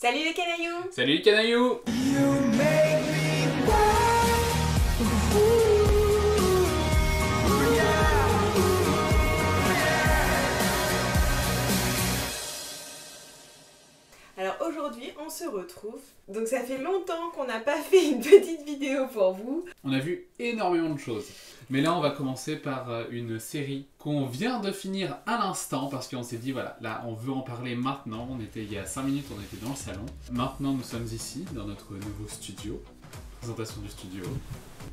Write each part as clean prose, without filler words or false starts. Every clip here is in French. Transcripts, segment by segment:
Salut les canailloux! Salut les canailloux! Alors aujourd'hui on se retrouve, donc ça fait longtemps qu'on n'a pas fait une petite vidéo pour vous. On a vu énormément de choses, mais là on va commencer par une série qu'on vient de finir à l'instant parce qu'on s'est dit voilà, là on veut en parler maintenant. On était il y a 5 minutes, on était dans le salon. Maintenant nous sommes ici dans notre nouveau studio. Présentation du studio.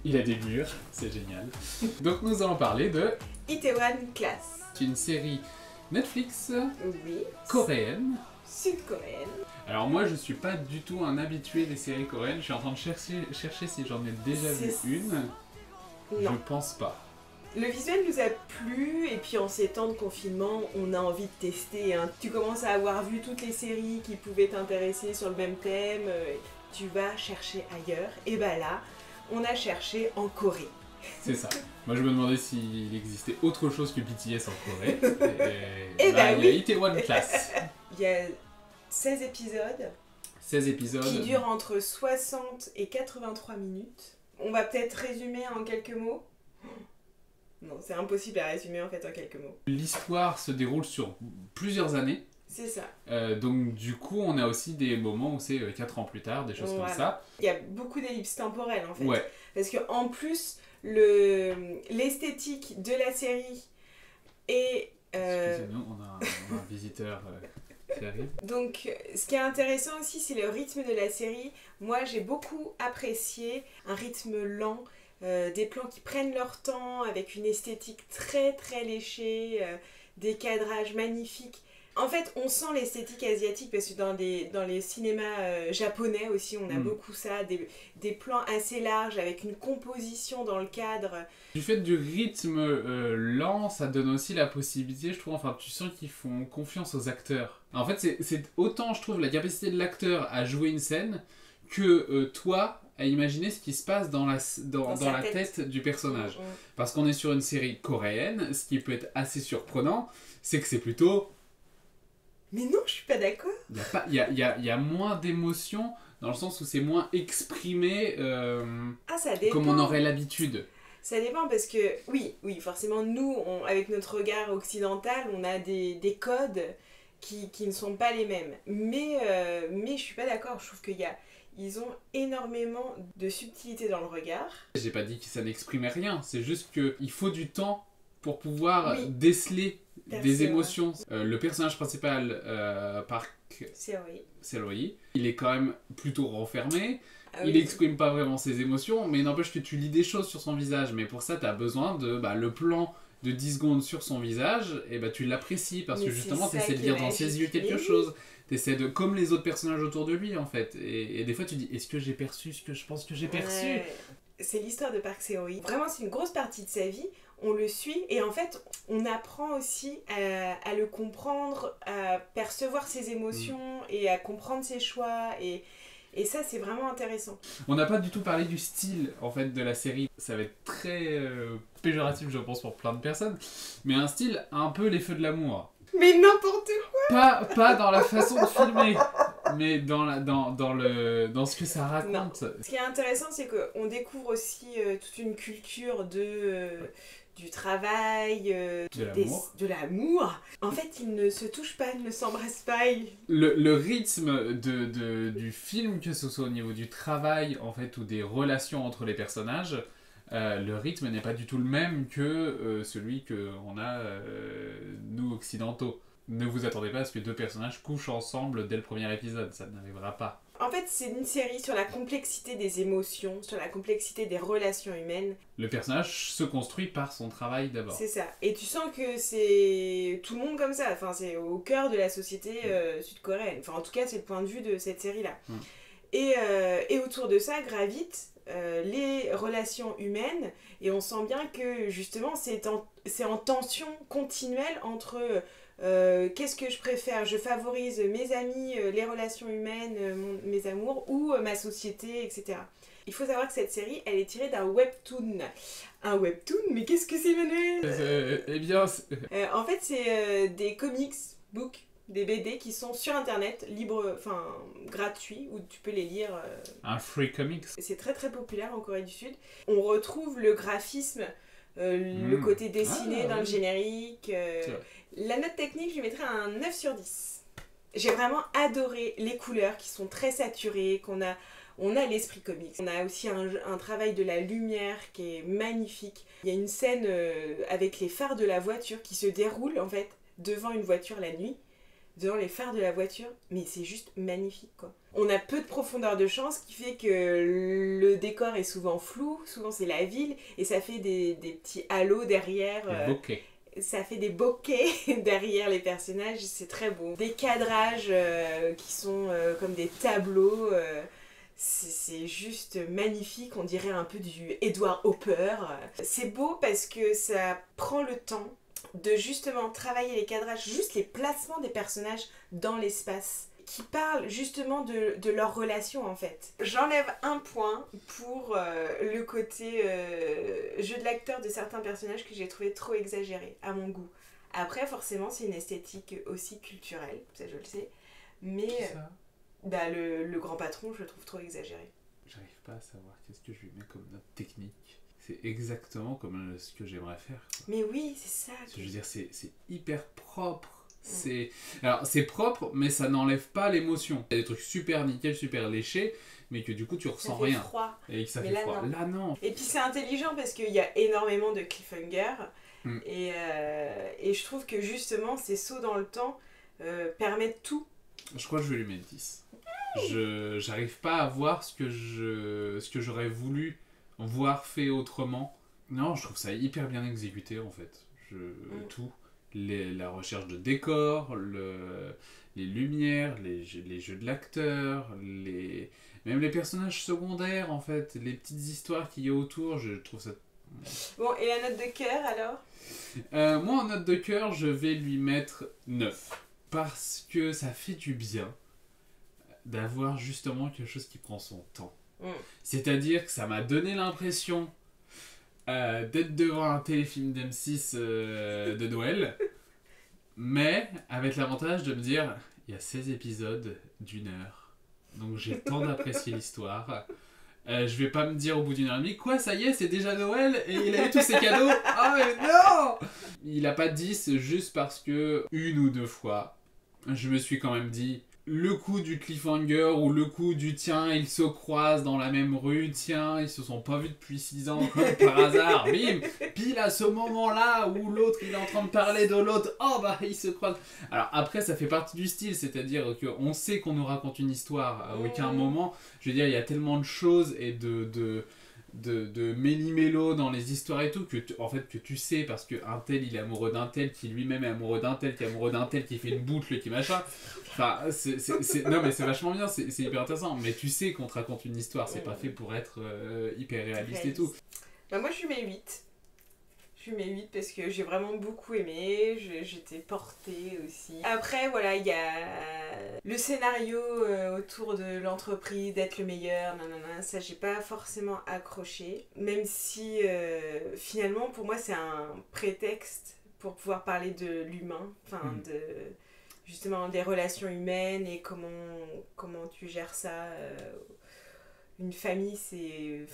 Il a des murs, c'est génial. Donc nous allons parler de Itaewon Class. C'est une série Netflix Oui. coréenne. Sud-coréenne. Alors moi je suis pas du tout un habitué des séries coréennes, je suis en train de chercher si j'en ai déjà vu une. Non. Je pense pas. Le visuel nous a plu et puis en ces temps de confinement on a envie de tester. Hein. Tu commences à avoir vu toutes les séries qui pouvaient t'intéresser sur le même thème, tu vas chercher ailleurs. Et bah là, on a cherché en Corée. C'est ça. Moi je me demandais s'il existait autre chose que BTS en Corée. Et bah il y a oui. Itaewon Class. Il y a 16 épisodes. 16 épisodes. Qui durent entre 60 et 83 minutes. On va peut-être résumer en quelques mots. Non, c'est impossible à résumer en fait en quelques mots. L'histoire se déroule sur plusieurs années. C'est ça. Donc du coup on a aussi des moments où c'est 4 ans plus tard, des choses comme ça. Il y a beaucoup d'ellipses temporelles en fait. Ouais. Parce que en plus, l'esthétique de la série est... Excusez-nous, on a un visiteur qui arrive. Donc, ce qui est intéressant aussi, c'est le rythme de la série. Moi, j'ai beaucoup apprécié un rythme lent, des plans qui prennent leur temps, avec une esthétique très très léchée, des cadrages magnifiques. En fait, on sent l'esthétique asiatique parce que dans les cinémas japonais aussi, on a beaucoup ça, des plans assez larges avec une composition dans le cadre. Du fait du rythme lent, ça donne aussi la possibilité, je trouve, enfin, tu sens qu'ils font confiance aux acteurs. En fait, c'est autant, je trouve, la capacité de l'acteur à jouer une scène que toi, à imaginer ce qui se passe dans la tête du personnage. Parce qu'on est sur une série coréenne, ce qui peut être assez surprenant, c'est que c'est plutôt... Mais non, je suis pas d'accord. Il y a moins d'émotions, dans le sens où c'est moins exprimé ça dépend. comme on aurait l'habitude. Ça dépend parce que, oui, forcément, nous, avec notre regard occidental, on a des codes qui ne sont pas les mêmes. Mais je suis pas d'accord, je trouve qu'ils ont énormément de subtilité dans le regard. J'ai pas dit que ça n'exprimait rien, c'est juste qu'il faut du temps pour pouvoir déceler des émotions. Le personnage principal, Park Se-ro-yi, il est quand même plutôt renfermé. Il n'exprime pas vraiment ses émotions, mais n'empêche que tu lis des choses sur son visage. Mais pour ça, tu as besoin de le plan de 10 secondes sur son visage, et tu l'apprécies parce que justement, tu essaies de lire dans ses yeux quelque chose. Tu essaies de, comme les autres personnages autour de lui, en fait. Et des fois, tu dis, est-ce que j'ai perçu ce que je pense que j'ai perçu? C'est l'histoire de Park Se-ro-yi. Vraiment, c'est une grosse partie de sa vie. On le suit et en fait, on apprend aussi à le comprendre, à percevoir ses émotions et à comprendre ses choix. Et ça, c'est vraiment intéressant. On n'a pas du tout parlé du style en fait de la série. Ça va être très péjoratif, je pense, pour plein de personnes. Mais un style un peu les feux de l'amour. Mais n'importe quoi. Pas dans la façon de filmer, mais dans ce que ça raconte. Non. Ce qui est intéressant, c'est qu'on découvre aussi toute une culture du travail, de l'amour. En fait, ils ne se touchent pas, ils ne s'embrassent pas. Le rythme du film, que ce soit au niveau du travail en fait, ou des relations entre les personnages, le rythme n'est pas du tout le même que celui qu'on a, nous, occidentaux. Ne vous attendez pas à ce que deux personnages couchent ensemble dès le premier épisode, ça n'arrivera pas. En fait, c'est une série sur la complexité des émotions, sur la complexité des relations humaines. Le personnage se construit par son travail d'abord. C'est ça. Et tu sens que c'est tout le monde comme ça. Enfin, c'est au cœur de la société sud-coréenne. Enfin, en tout cas, c'est le point de vue de cette série-là. Et autour de ça gravitent les relations humaines. Et on sent bien que, justement, c'est en tension continuelle entre... qu'est-ce que je préfère? Je favorise mes amis, les relations humaines, mes amours ou ma société, etc. Il faut savoir que cette série, elle est tirée d'un webtoon. Un webtoon? Mais qu'est-ce que c'est, Manuel? Eh bien... En fait, c'est des comics books des BD qui sont sur internet, gratuits, où tu peux les lire. Un free comics. C'est très très populaire en Corée du Sud. On retrouve le graphisme, le côté dessiné dans le générique. La note technique, je lui mettrais un 9 sur 10. J'ai vraiment adoré les couleurs qui sont très saturées, on a l'esprit comics. On a aussi un travail de la lumière qui est magnifique. Il y a une scène avec les phares de la voiture qui se déroule en fait devant une voiture la nuit, devant les phares de la voiture, mais c'est juste magnifique quoi. On a peu de profondeur de champ, ce qui fait que le décor est souvent flou, souvent c'est la ville, et ça fait des petits halos derrière. Des bokeh. Ça fait des bokeh derrière les personnages, c'est très beau. Des cadrages qui sont comme des tableaux, c'est juste magnifique, on dirait un peu du Edward Hopper. C'est beau parce que ça prend le temps de justement travailler les cadrages, juste les placements des personnages dans l'espace, qui parlent justement de leur relation en fait. J'enlève un point pour le côté jeu de l'acteur de certains personnages que j'ai trouvé trop exagéré à mon goût. Après forcément c'est une esthétique aussi culturelle, ça je le sais, mais le grand patron je le trouve trop exagéré. J'arrive pas à savoir qu'est-ce que je lui mets comme note technique. C'est exactement comme ce que j'aimerais faire quoi. Mais oui c'est ça. Je veux dire c'est hyper propre. Alors c'est propre mais ça n'enlève pas l'émotion. Il y a des trucs super nickel, super léchés mais que du coup tu ressens rien. Froid. Et que ça fait froid. Là non. Et puis c'est intelligent parce qu'il y a énormément de cliffhanger et je trouve que justement ces sauts dans le temps permettent tout. Je crois que je vais lui mettre 10. J'arrive pas à voir ce que j'aurais voulu voir fait autrement. Non, je trouve ça hyper bien exécuté en fait. Tout. La recherche de décors, les lumières, les jeux de l'acteur, même les personnages secondaires en fait, les petites histoires qu'il y a autour, je trouve ça... Bon, et la note de cœur alors moi en note de cœur, je vais lui mettre 9. Parce que ça fait du bien d'avoir justement quelque chose qui prend son temps. C'est-à-dire que ça m'a donné l'impression d'être devant un téléfilm d'M6 de Noël, mais avec l'avantage de me dire il y a 16 épisodes d'1 heure, donc j'ai le temps d'apprécier l'histoire. Je vais pas me dire au bout d'1 heure et demie quoi, ça y est, c'est déjà Noël et il a eu tous ses cadeaux. Ah mais non, il a pas 10 juste parce que 1 ou 2 fois je me suis quand même dit le coup du cliffhanger ou le coup du tiens, ils se croisent dans la même rue, tiens, ils se sont pas vus depuis 6 ans comme par hasard, bim, pile à ce moment-là où l'autre il est en train de parler de l'autre, oh bah ils se croisent. Alors après ça fait partie du style, c'est-à-dire qu'on sait qu'on nous raconte une histoire à aucun moment, je veux dire il y a tellement de choses et de méli-mélo dans les histoires et tout que tu sais parce qu'un tel il est amoureux d'un tel qui lui-même est amoureux d'un tel qui est amoureux d'un tel qui fait une boucle qui machin, enfin non mais c'est vachement bien, c'est hyper intéressant, mais tu sais qu'on te raconte une histoire, c'est pas fait pour être hyper réaliste et tout. Bah moi je lui mets 8 parce que j'ai vraiment beaucoup aimé, j'étais portée aussi. Après voilà, il y a le scénario autour de l'entreprise, d'être le meilleur, nanana, ça j'ai pas forcément accroché. Même si finalement pour moi c'est un prétexte pour pouvoir parler de l'humain, de justement des relations humaines et comment tu gères ça. Une famille, c'est...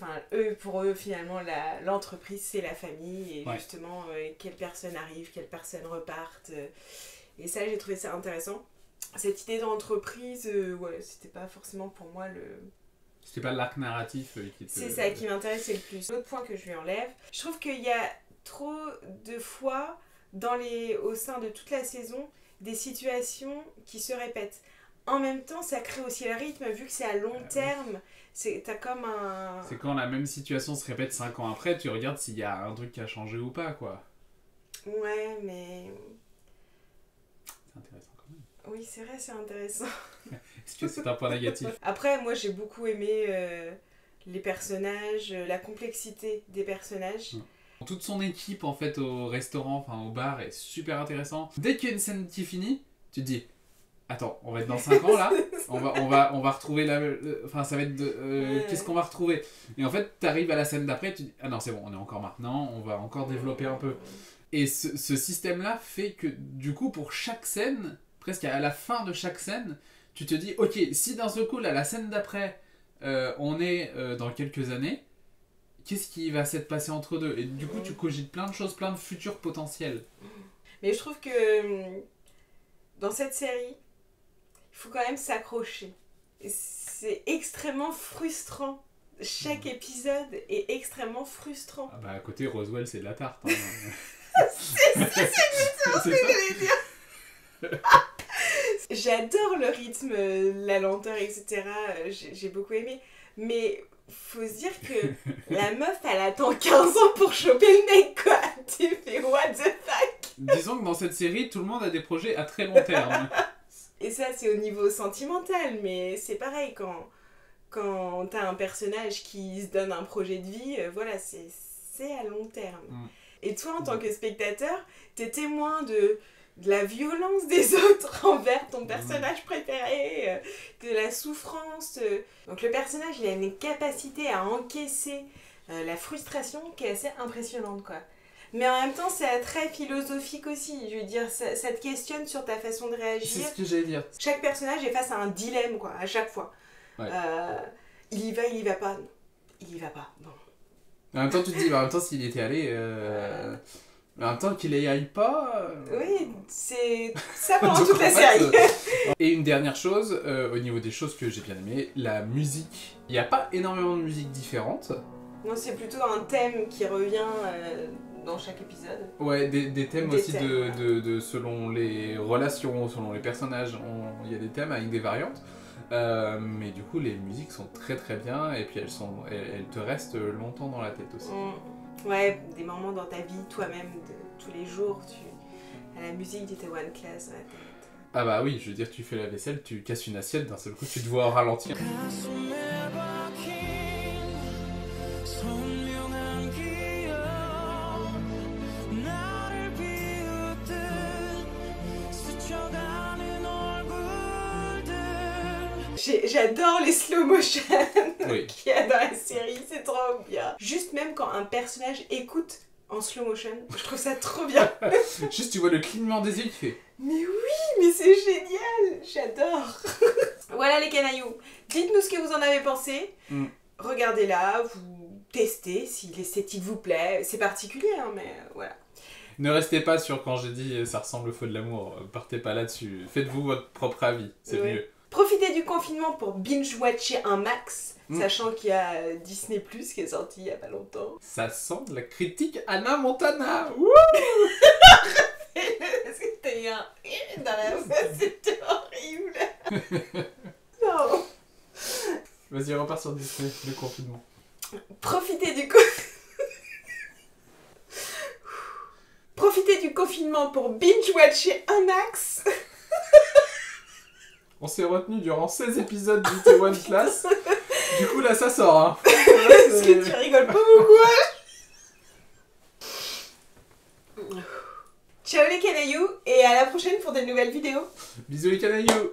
pour eux, finalement, l'entreprise, c'est la famille. Et justement, quelles personnes arrivent, quelles personnes repartent. Et ça, j'ai trouvé ça intéressant. Cette idée d'entreprise, c'était pas forcément pour moi C'était pas l'arc narratif qui te... C'est ça qui m'intéressait le plus. L'autre point que je lui enlève, je trouve qu'il y a trop de fois, au sein de toute la saison, des situations qui se répètent. En même temps, ça crée aussi le rythme, vu que c'est à long terme. T'as comme un... C'est quand la même situation se répète 5 ans après, tu regardes s'il y a un truc qui a changé ou pas, quoi. Ouais, mais... C'est intéressant quand même. Oui, c'est vrai, c'est intéressant. Est-ce que c'est un point négatif ? Après, moi, j'ai beaucoup aimé les personnages, la complexité des personnages. Toute son équipe, en fait, au restaurant, au bar, est super intéressant. Dès qu'il y a une scène qui finit, tu te dis... Attends, on va être dans 5 ans là, on va retrouver ça va être qu'est-ce qu'on va retrouver ? Et en fait, t'arrives à la scène d'après, tu dis ah non, c'est bon, on est encore maintenant, on va encore développer un peu. Et ce système-là fait que du coup, pour chaque scène, presque à la fin de chaque scène, tu te dis, ok, si d'un seul coup, là, la scène d'après, on est dans quelques années, qu'est-ce qui va s'être passé entre deux? Et du coup, tu cogites plein de choses, plein de futurs potentiels. Mais je trouve que dans cette série, il faut quand même s'accrocher. C'est extrêmement frustrant. Chaque épisode est extrêmement frustrant. Ah bah à côté, Roswell, c'est de la tarte. Hein. c'est exactement ce que j'allais dire. J'adore le rythme, la lenteur, etc. J'ai beaucoup aimé. Mais faut se dire que la meuf, elle attend 15 ans pour choper le mec, quoi. Tu fais what the fuck? Disons que dans cette série, tout le monde a des projets à très long terme. Et ça, c'est au niveau sentimental, mais c'est pareil quand t'as un personnage qui se donne un projet de vie, voilà, c'est à long terme. Et toi, en tant que spectateur, t'es témoin de la violence des autres envers ton personnage préféré, de la souffrance. Donc le personnage, il a une capacité à encaisser la frustration qui est assez impressionnante, quoi. Mais en même temps, c'est très philosophique aussi. Je veux dire, ça te questionne sur ta façon de réagir. C'est ce que j'allais dire. Chaque personnage est face à un dilemme, quoi, à chaque fois. Ouais. Il y va pas. Non. Il y va pas. Non. En même temps, tu te dis, en même temps, s'il était allé... En même temps, qu'il y aille pas... Oui, c'est ça pendant toute la série. Et une dernière chose, au niveau des choses que j'ai bien aimées, la musique. Il n'y a pas énormément de musique différente. Non, c'est plutôt un thème qui revient dans chaque épisode. Ouais, des thèmes aussi thèmes, de selon les relations, selon les personnages. Il y a des thèmes avec des variantes. Mais du coup, les musiques sont très très bien et puis elles te restent longtemps dans la tête aussi. Ouais, des moments dans ta vie, toi-même, de tous les jours, à la musique t'étais one class dans la tête. Ah bah oui, je veux dire, tu fais la vaisselle, tu casses une assiette, d'un seul coup tu te vois ralentir. J'adore les slow motion qu'il y a dans la série, c'est trop bien. Juste même quand un personnage écoute en slow motion, je trouve ça trop bien. Juste tu vois le clignement des yeux qui fait... Mais oui, mais c'est génial, j'adore. Voilà les canailloux, dites-nous ce que vous en avez pensé. Regardez-la, vous testez si l'esthétique vous plaît. C'est particulier, hein, mais voilà. Ne restez pas sur quand j'ai dit ça ressemble au feu de l'amour, partez pas là-dessus. Faites-vous votre propre avis, c'est mieux. Profitez du confinement pour binge-watcher un max, sachant qu'il y a Disney+, qui est sorti il y a pas longtemps. Ça sent de la critique Hannah Montana. Wouh. Parce que t'as eu un dans la voix, c'était horrible. Non. Vas-y, repars sur Disney, le confinement. Profitez du confinement pour binge-watcher un max. On s'est retenu durant 16 épisodes du T1 Class. Du coup, là, ça sort. Hein. Est-ce que tu rigoles pas beaucoup? Ciao les canailloux et à la prochaine pour de nouvelles vidéos. Bisous les canailloux.